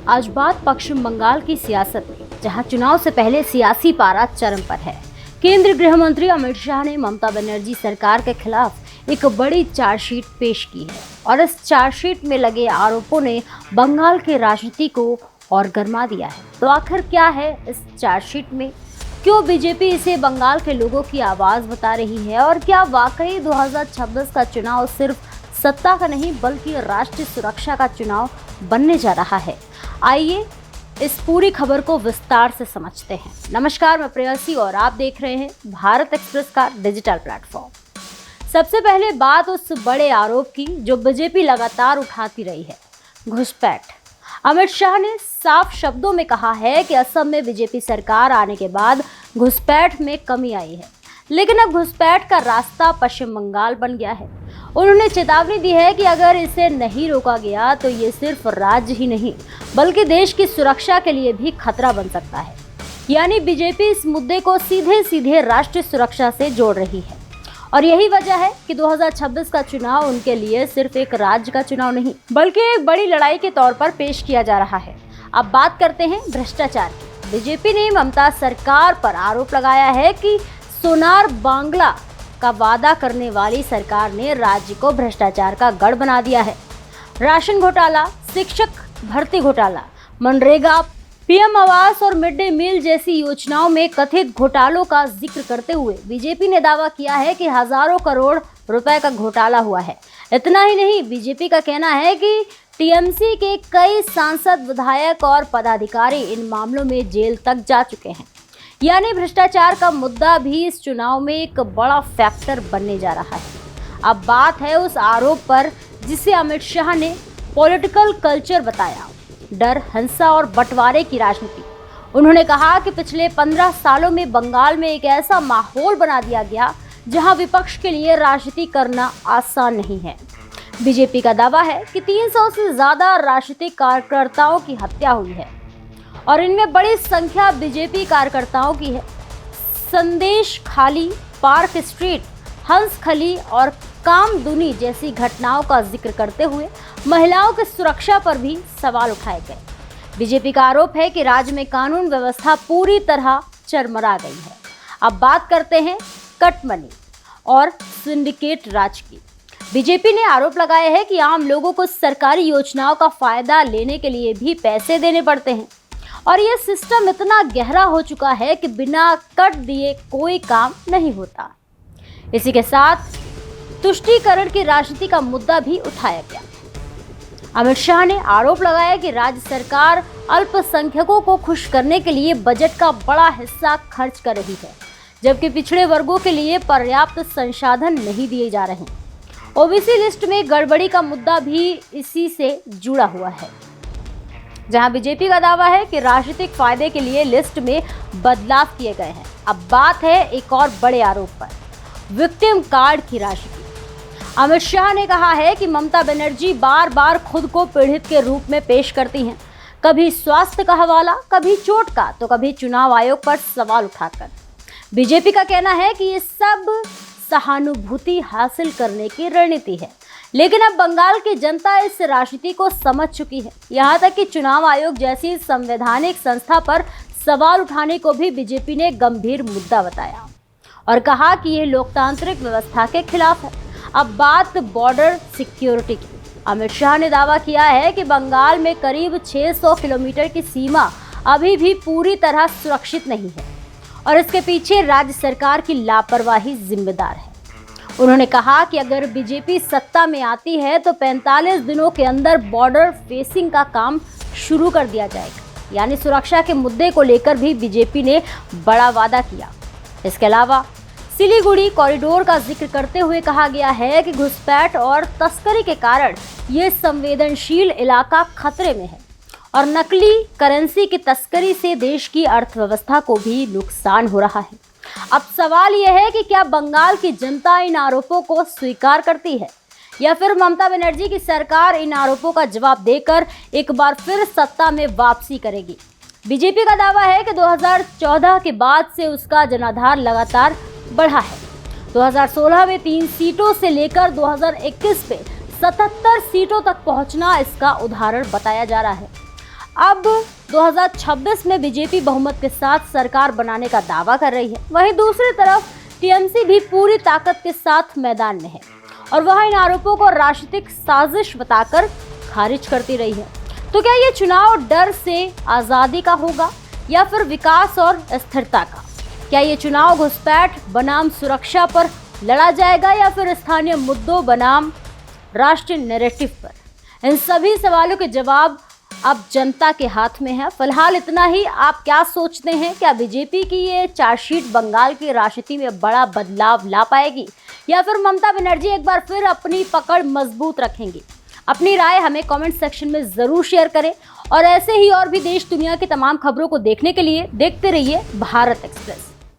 आज बात पश्चिम बंगाल की सियासत में, जहां चुनाव से पहले सियासी पारा चरम पर है। केंद्रीय गृह मंत्री अमित शाह ने ममता बनर्जी सरकार के खिलाफ एक बड़ी चार्जशीट पेश की है और इस चार्जशीट में लगे आरोपों ने बंगाल की राजनीति को और गर्मा दिया है। तो आखिर क्या है इस चार्जशीट में? क्यों बीजेपी इसे बंगाल के लोगों की आवाज बता रही है और क्या वाकई 2026 का चुनाव सिर्फ सत्ता का नहीं बल्कि राष्ट्रीय सुरक्षा का चुनाव बनने जा रहा है? आइए इस पूरी खबर को विस्तार से समझते हैं। नमस्कार, मैं प्रेयसी और आप देख रहे हैं भारत एक्सप्रेस का डिजिटल प्लेटफॉर्म। सबसे पहले बात उस बड़े आरोप की जो बीजेपी लगातार उठाती रही है, घुसपैठ। अमित शाह ने साफ शब्दों में कहा है कि असम में बीजेपी सरकार आने के बाद घुसपैठ में कमी आई है, लेकिन अब घुसपैठ का रास्ता पश्चिम बंगाल बन गया है। उन्होंने चेतावनी दी है कि अगर इसे नहीं रोका गया तो ये सिर्फ राज्य ही नहीं बल्कि देश की सुरक्षा के लिए भी खतरा बन सकता है। यानी बीजेपी इस मुद्दे को सीधे सीधे राष्ट्रीय सुरक्षा से जोड़ रही है और यही वजह है कि 2026 का चुनाव उनके लिए सिर्फ एक राज्य का चुनाव नहीं बल्कि एक बड़ी लड़ाई के तौर पर पेश किया जा रहा है। अब बात करते हैं भ्रष्टाचार की। बीजेपी ने ममता सरकार पर आरोप लगाया है कि सोनार बांग्ला का वादा करने वाली सरकार ने राज्य को भ्रष्टाचार का गढ़ बना दिया है। राशन घोटाला, शिक्षक भर्ती घोटाला, मनरेगा, पीएम आवास और मिड डे मील जैसी योजनाओं में कथित घोटालों का जिक्र करते हुए बीजेपी ने दावा किया है कि हजारों करोड़ रुपए का घोटाला हुआ है। इतना ही नहीं, बीजेपी का कहना है कि टीएमसी के कई सांसद, विधायक और पदाधिकारी इन मामलों में जेल तक जा चुके हैं। यानी भ्रष्टाचार का मुद्दा भी इस चुनाव में एक बड़ा फैक्टर बनने जा रहा है। अब बात है उस आरोप पर जिसे अमित शाह ने पॉलिटिकल कल्चर बताया, डर, हिंसा और बंटवारे की राजनीति। उन्होंने कहा कि पिछले 15 सालों में बंगाल में एक ऐसा माहौल बना दिया गया जहां विपक्ष के लिए राजनीति करना आसान नहीं है। बीजेपी का दावा है कि 300 से ज्यादा राजनीतिक कार्यकर्ताओं की हत्या हुई है और इनमें बड़ी संख्या बीजेपी कार्यकर्ताओं की है। संदेश खाली, पार्क स्ट्रीट, हंसखली और कामदुनी जैसी घटनाओं का जिक्र करते हुए महिलाओं की सुरक्षा पर भी सवाल उठाए गए। बीजेपी का आरोप है कि राज्य में कानून व्यवस्था पूरी तरह चरमरा गई है। अब बात करते हैं कट मनी और सिंडिकेट राज की। बीजेपी ने आरोप लगाया है कि आम लोगों को सरकारी योजनाओं का फायदा लेने के लिए भी पैसे देने पड़ते हैं और यह सिस्टम इतना गहरा हो चुका है कि बिना कट दिए कोई काम नहीं होता। इसी के साथ तुष्टीकरण की राजनीति का मुद्दा भी उठाया गया। अमित शाह ने आरोप लगाया कि राज्य सरकार अल्पसंख्यकों को खुश करने के लिए बजट का बड़ा हिस्सा खर्च कर रही है, जबकि पिछड़े वर्गों के लिए पर्याप्त संसाधन नहीं दिए जा रहे। ओबीसी लिस्ट में गड़बड़ी का मुद्दा भी इसी से जुड़ा हुआ है, जहां बीजेपी का दावा है कि राजनीतिक फायदे के लिए लिस्ट में बदलाव किए गए हैं। अब बात है एक और बड़े आरोप पर, विक्टिम कार्ड की राशि। अमित शाह ने कहा है कि ममता बनर्जी बार बार खुद को पीड़ित के रूप में पेश करती हैं, कभी स्वास्थ्य का हवाला, कभी चोट का, तो कभी चुनाव आयोग पर सवाल उठाकर। बीजेपी का कहना है कि ये सब सहानुभूति हासिल करने की रणनीति है, लेकिन अब बंगाल की जनता इस राजनीति को समझ चुकी है। यहाँ तक कि चुनाव आयोग जैसी संवैधानिक संस्था पर सवाल उठाने को भी बीजेपी ने गंभीर मुद्दा बताया और कहा कि ये लोकतांत्रिक व्यवस्था के खिलाफ है। अब बात बॉर्डर सिक्योरिटी की। अमित शाह ने दावा किया है कि बंगाल में करीब 600 किलोमीटर की सीमा अभी भी पूरी तरह सुरक्षित नहीं है और इसके पीछे राज्य सरकार की लापरवाही जिम्मेदार है। उन्होंने कहा कि अगर बीजेपी सत्ता में आती है तो 45 दिनों के अंदर बॉर्डर फेसिंग का काम शुरू कर दिया जाएगा। यानी सुरक्षा के मुद्दे को लेकर भी बीजेपी ने बड़ा वादा किया। इसके अलावा सिलीगुड़ी कॉरिडोर का जिक्र करते हुए कहा गया है कि घुसपैठ और तस्करी के कारण ये संवेदनशील इलाका खतरे में है और नकली करेंसी की तस्करी से देश की अर्थव्यवस्था को भी नुकसान हो रहा है। अब सवाल यह है कि क्या बंगाल की जनता इन आरोपों को स्वीकार करती है या फिर ममता बनर्जी की सरकार इन आरोपों का जवाब देकर एक बार फिर सत्ता में वापसी करेगी। बीजेपी का दावा है कि 2014 के बाद से उसका जनाधार लगातार बढ़ा है। 2016 में 3 सीटों से लेकर 2021 में 77 सीटों तक पहुंचना इसका उदाहरण बताया जा रहा है। अब 2026 में बीजेपी बहुमत के साथ सरकार बनाने का दावा कर रही है। वहीं दूसरी तरफ टीएमसी भी पूरी ताकत के साथ मैदान में है और वह इन आरोपों को राजनीतिक साजिश बताकर खारिज करती रही है। तो क्या ये चुनाव डर से आजादी का होगा या फिर विकास और स्थिरता का? क्या ये चुनाव घुसपैठ बनाम सुरक्षा पर लड़ा जाएगा या फिर स्थानीय मुद्दों बनाम राष्ट्रीय नैरेटिव पर? इन सभी सवालों के जवाब अब जनता के हाथ में है। फिलहाल इतना ही। आप क्या सोचते हैं? क्या बीजेपी की ये चार्जशीट बंगाल की राजनीति में बड़ा बदलाव ला पाएगी या फिर ममता बनर्जी एक बार फिर अपनी पकड़ मजबूत रखेंगी? अपनी राय हमें कमेंट सेक्शन में जरूर शेयर करें और ऐसे ही और भी देश दुनिया की तमाम खबरों को देखने के लिए देखते रहिए भारत एक्सप्रेस।